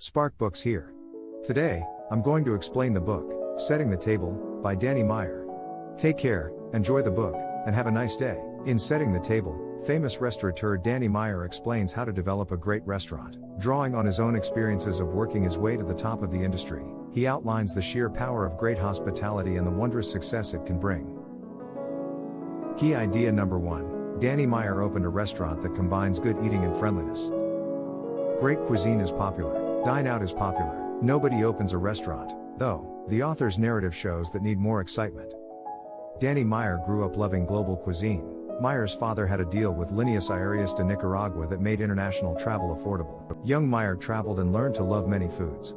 Spark Books here. Today, I'm going to explain the book, Setting the Table, by Danny Meyer. Take care, enjoy the book, and have a nice day. In Setting the Table, famous restaurateur Danny Meyer explains how to develop a great restaurant. Drawing on his own experiences of working his way to the top of the industry, he outlines the sheer power of great hospitality and the wondrous success it can bring. Key idea number 1. Danny Meyer opened a restaurant that combines good eating and friendliness. Great cuisine is popular. Dine out is popular. Nobody opens a restaurant, though, the author's narrative shows that need more excitement. Danny Meyer grew up loving global cuisine. Meyer's father had a deal with Líneas Aéreas de Nicaragua that made international travel affordable. Young Meyer traveled and learned to love many foods.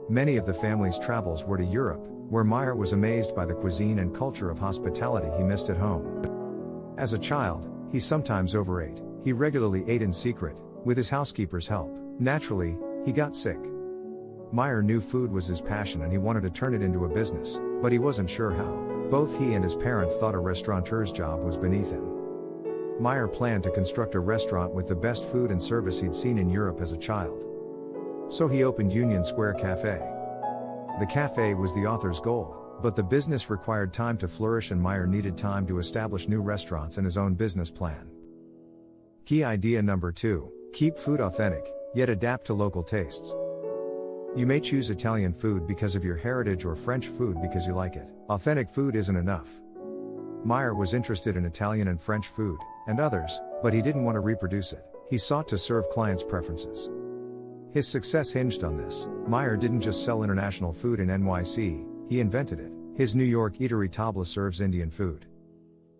Many of the family's travels were to Europe, where Meyer was amazed by the cuisine and culture of hospitality he missed at home. As a child, he sometimes overate. He regularly ate in secret, with his housekeeper's help. Naturally, he got sick. Meyer knew food was his passion and he wanted to turn it into a business, but he wasn't sure how. Both he and his parents thought a restaurateur's job was beneath him. Meyer planned to construct a restaurant with the best food and service he'd seen in Europe as a child. So he opened Union Square Cafe. The cafe was the author's goal, but the business required time to flourish and Meyer needed time to establish new restaurants and his own business plan. Key idea number 2. Keep food authentic, yet adapt to local tastes. You may choose Italian food because of your heritage or French food because you like it. Authentic food isn't enough. Meyer was interested in Italian and French food, and others, but he didn't want to reproduce it. He sought to serve clients' preferences. His success hinged on this. Meyer didn't just sell international food in NYC, he invented it. His New York eatery Tabla serves Indian food.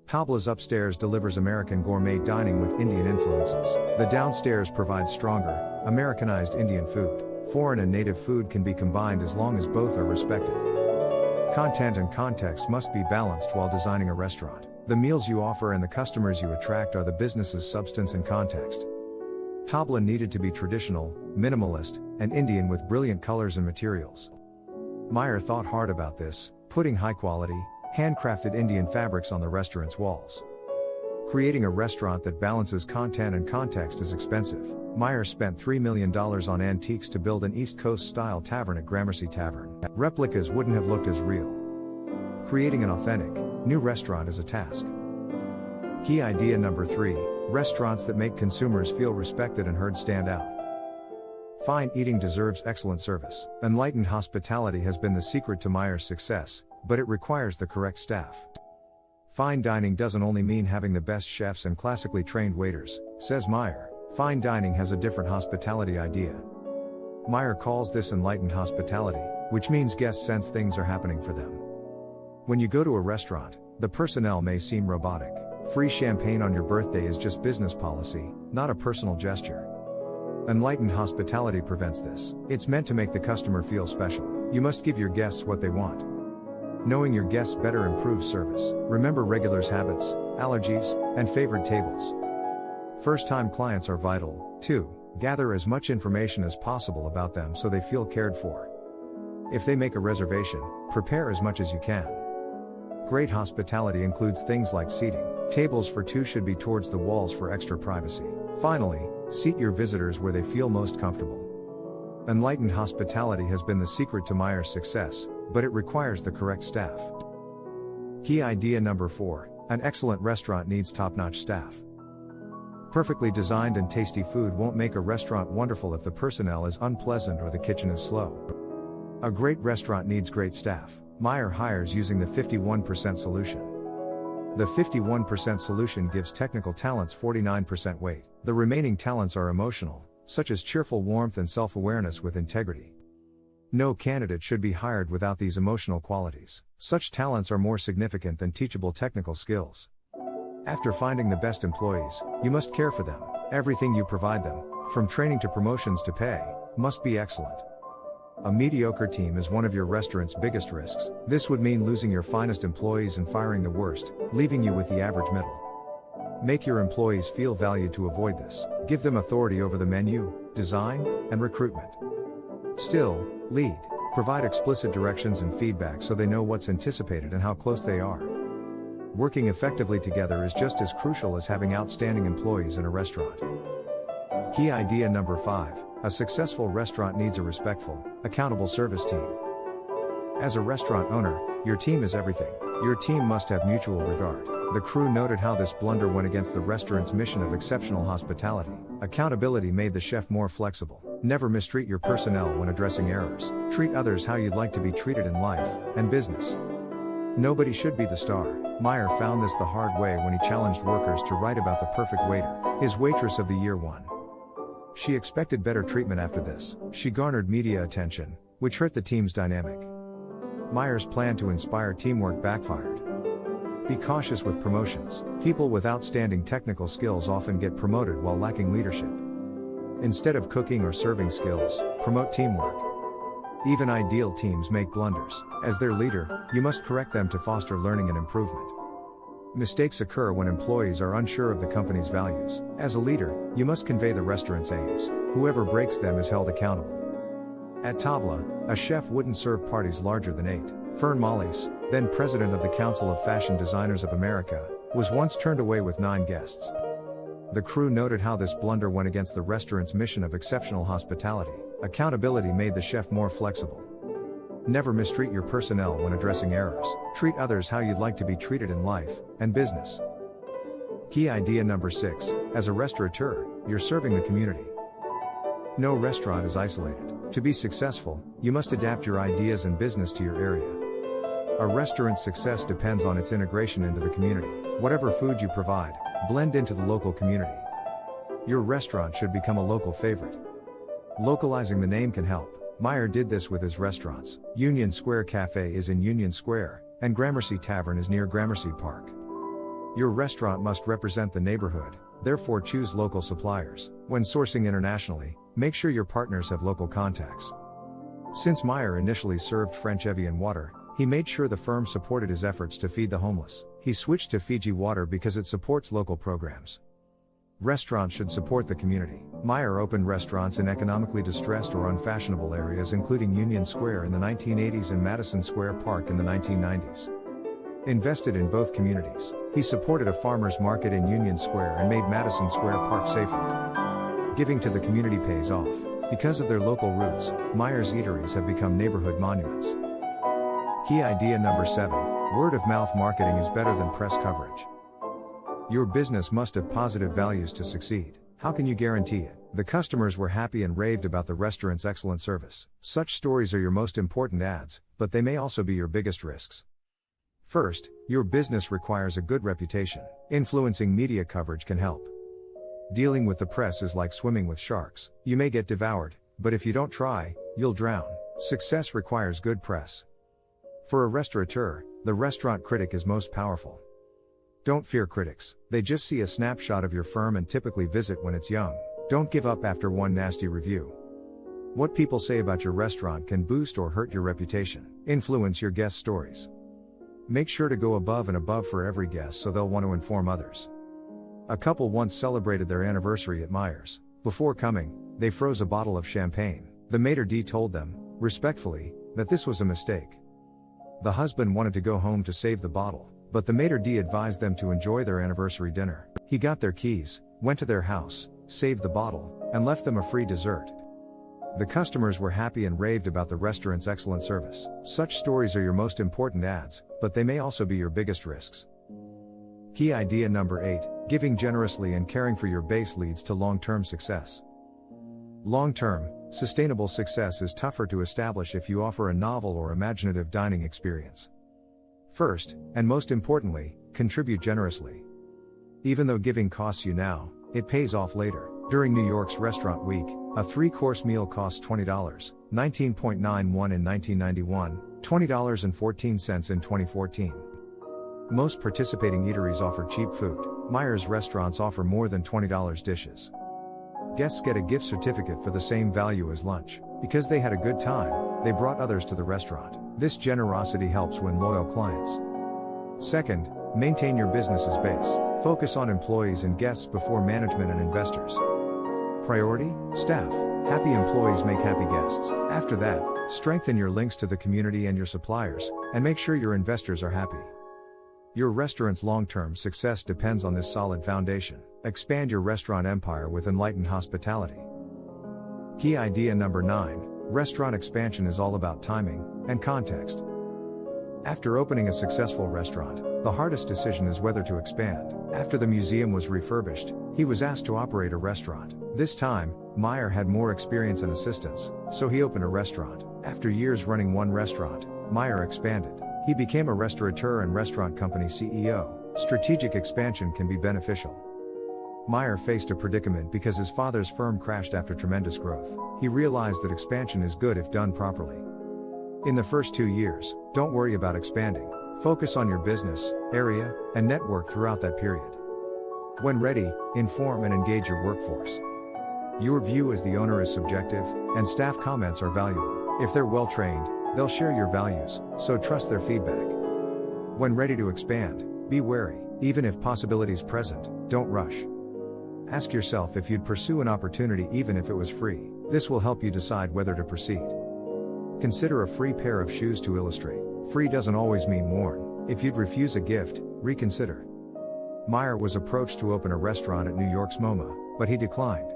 Tabla's upstairs delivers American gourmet dining with Indian influences. The downstairs provides stronger, Americanized Indian food. Foreign and native food can be combined as long as both are respected. Content and context must be balanced while designing a restaurant. The meals you offer and the customers you attract are the business's substance and context. Tabla needed to be traditional, minimalist, and Indian with brilliant colors and materials. Meyer thought hard about this, putting high-quality, handcrafted Indian fabrics on the restaurant's walls. Creating a restaurant that balances content and context is expensive. Meyer spent $3 million on antiques to build an East Coast-style tavern at Gramercy Tavern. Replicas wouldn't have looked as real. Creating an authentic, new restaurant is a task. Key idea number 3. Restaurants that make consumers feel respected and heard stand out. Fine eating deserves excellent service. Enlightened hospitality has been the secret to Meyer's success, but it requires the correct staff. Fine dining doesn't only mean having the best chefs and classically trained waiters, says Meyer. Fine dining has a different hospitality idea. Meyer calls this enlightened hospitality, which means guests sense things are happening for them. When you go to a restaurant, the personnel may seem robotic. Free champagne on your birthday is just business policy, not a personal gesture. Enlightened hospitality prevents this. It's meant to make the customer feel special. You must give your guests what they want. Knowing your guests better improves service. Remember regulars' habits, allergies, and favored tables. First-time clients are vital, too. Gather as much information as possible about them so they feel cared for. If they make a reservation, prepare as much as you can. Great hospitality includes things like seating. Tables for 2 should be towards the walls for extra privacy. Finally, seat your visitors where they feel most comfortable. Enlightened hospitality has been the secret to Meyer's success, but it requires the correct staff. Key idea number 4. An excellent restaurant needs top-notch staff. Perfectly designed and tasty food won't make a restaurant wonderful if the personnel is unpleasant or the kitchen is slow. A great restaurant needs great staff. Meyer hires using the 51% solution. The 51% solution gives technical talents 49% weight. The remaining talents are emotional, such as cheerful warmth and self-awareness with integrity. No candidate should be hired without these emotional qualities. Such talents are more significant than teachable technical skills. After finding the best employees, you must care for them. Everything you provide them, from training to promotions to pay, must be excellent. A mediocre team is one of your restaurant's biggest risks. This would mean losing your finest employees and firing the worst, leaving you with the average middle. Make your employees feel valued to avoid this. Give them authority over the menu, design, and recruitment. Still, lead. Provide explicit directions and feedback so they know what's anticipated and how close they are. Working effectively together is just as crucial as having outstanding employees in a restaurant. Key idea number 5. A successful restaurant needs a respectful, accountable service team. As a restaurant owner, your team is everything. Your team must have mutual regard. The crew noted how this blunder went against the restaurant's mission of exceptional hospitality. Accountability made the chef more flexible. Never mistreat your personnel when addressing errors. Treat others how you'd like to be treated in life and business. Nobody should be the star. Meyer found this the hard way when he challenged workers to write about the perfect waiter. His waitress of the year won. She expected better treatment after this. She garnered media attention, which hurt the team's dynamic. Meyer's plan to inspire teamwork backfired. Be cautious with promotions. People with outstanding technical skills often get promoted while lacking leadership. Instead of cooking or serving skills, promote teamwork. Even ideal teams make blunders. As their leader, you must correct them to foster learning and improvement. Mistakes occur when employees are unsure of the company's values. As a leader, you must convey the restaurant's aims. Whoever breaks them is held accountable. At Tabla, a chef wouldn't serve parties larger than 8. Fern Mollis, then president of the Council of Fashion Designers of America, was once turned away with 9 guests. The crew noted how this blunder went against the restaurant's mission of exceptional hospitality. Accountability made the chef more flexible. Never mistreat your personnel when addressing errors. Treat others how you'd like to be treated in life and business. Key idea number 6. As a restaurateur, you're serving the community. No restaurant is isolated. To be successful, you must adapt your ideas and business to your area. A restaurant's success depends on its integration into the community. Whatever food you provide, blend into the local community. Your restaurant should become a local favorite. Localizing the name can help. Meyer did this with his restaurants. Union Square Cafe is in Union Square, and Gramercy Tavern is near Gramercy Park. Your restaurant must represent the neighborhood, therefore choose local suppliers. When sourcing internationally, make sure your partners have local contacts. Since Meyer initially served French Evian water, he made sure the firm supported his efforts to feed the homeless. He switched to Fiji water because it supports local programs. Restaurants should support the community. Meyer opened restaurants in economically distressed or unfashionable areas including Union Square in the 1980s and Madison Square Park in the 1990s. Invested in both communities. He supported a farmers market in Union Square and made Madison Square Park safer. Giving to the community pays off. Because of their local roots, Meyer's eateries have become neighborhood monuments. Key idea number 7. Word of mouth marketing is better than press coverage. Your business must have positive values to succeed. How can you guarantee it? The customers were happy and raved about the restaurant's excellent service. Such stories are your most important ads, but they may also be your biggest risks. First, your business requires a good reputation. Influencing media coverage can help. Dealing with the press is like swimming with sharks. You may get devoured, but if you don't try, you'll drown. Success requires good press. For a restaurateur, the restaurant critic is most powerful. Don't fear critics. They just see a snapshot of your firm and typically visit when it's young. Don't give up after one nasty review. What people say about your restaurant can boost or hurt your reputation. Influence your guest stories. Make sure to go above and above for every guest so they'll want to inform others. A couple once celebrated their anniversary at Meyer's. Before coming, they froze a bottle of champagne. The maitre d' told them, respectfully, that this was a mistake. The husband wanted to go home to save the bottle, but the maitre d' advised them to enjoy their anniversary dinner. He got their keys, went to their house, saved the bottle, and left them a free dessert. The customers were happy and raved about the restaurant's excellent service. Such stories are your most important ads, but they may also be your biggest risks. Key idea number 8. Giving generously and caring for your base leads to long-term success. Long-term, sustainable success is tougher to establish if you offer a novel or imaginative dining experience. First, and most importantly, contribute generously. Even though giving costs you now, it pays off later. During New York's Restaurant Week, a 3-course meal costs $20, $19.91 in 1991, $20.14 in 2014. Most participating eateries offer cheap food. Meyer's restaurants offer more than $20 dishes. Guests get a gift certificate for the same value as lunch. Because they had a good time, they brought others to the restaurant. This generosity helps win loyal clients. Second, maintain your business's base. Focus on employees and guests before management and investors. Priority, staff. Happy employees make happy guests. After that, strengthen your links to the community and your suppliers, and make sure your investors are happy. Your restaurant's long-term success depends on this solid foundation. Expand your restaurant empire with Enlightened hospitality. Key idea number 9, restaurant expansion is all about timing and context. After opening a successful restaurant, the hardest decision is whether to expand. After the museum was refurbished, he was asked to operate a restaurant. This time, Meyer had more experience and assistance, so he opened a restaurant. After years running one restaurant, Meyer expanded. He became a restaurateur and restaurant company CEO. Strategic expansion can be beneficial. Meyer faced a predicament because his father's firm crashed after tremendous growth. He realized that expansion is good if done properly. In the first 2 years, don't worry about expanding. Focus on your business, area, and network throughout that period. When ready, inform and engage your workforce. Your view as the owner is subjective, and staff comments are valuable. If they're well trained, they'll share your values, so trust their feedback. When ready to expand, be wary. Even if possibilities present, don't rush. Ask yourself if you'd pursue an opportunity even if it was free. This will help you decide whether to proceed. Consider a free pair of shoes to illustrate. Free doesn't always mean worn. If you'd refuse a gift, reconsider. Meyer was approached to open a restaurant at New York's MoMA, but he declined.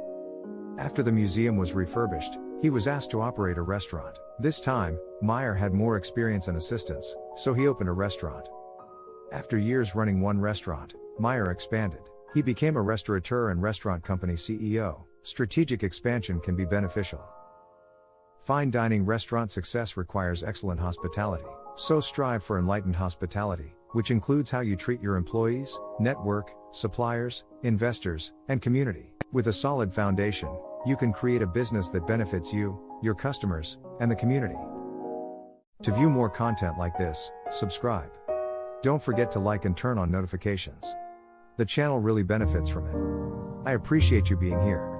After the museum was refurbished, he was asked to operate a restaurant. This time, Meyer had more experience and assistance, so he opened a restaurant. After years running one restaurant, Meyer expanded. He became a restaurateur and restaurant company CEO. Strategic expansion can be beneficial. Fine dining restaurant success requires excellent hospitality. So strive for enlightened hospitality, which includes how you treat your employees, network, suppliers, investors, and community. With a solid foundation, you can create a business that benefits you, your customers, and the community. To view more content like this, subscribe. Don't forget to like and turn on notifications. The channel really benefits from it. I appreciate you being here.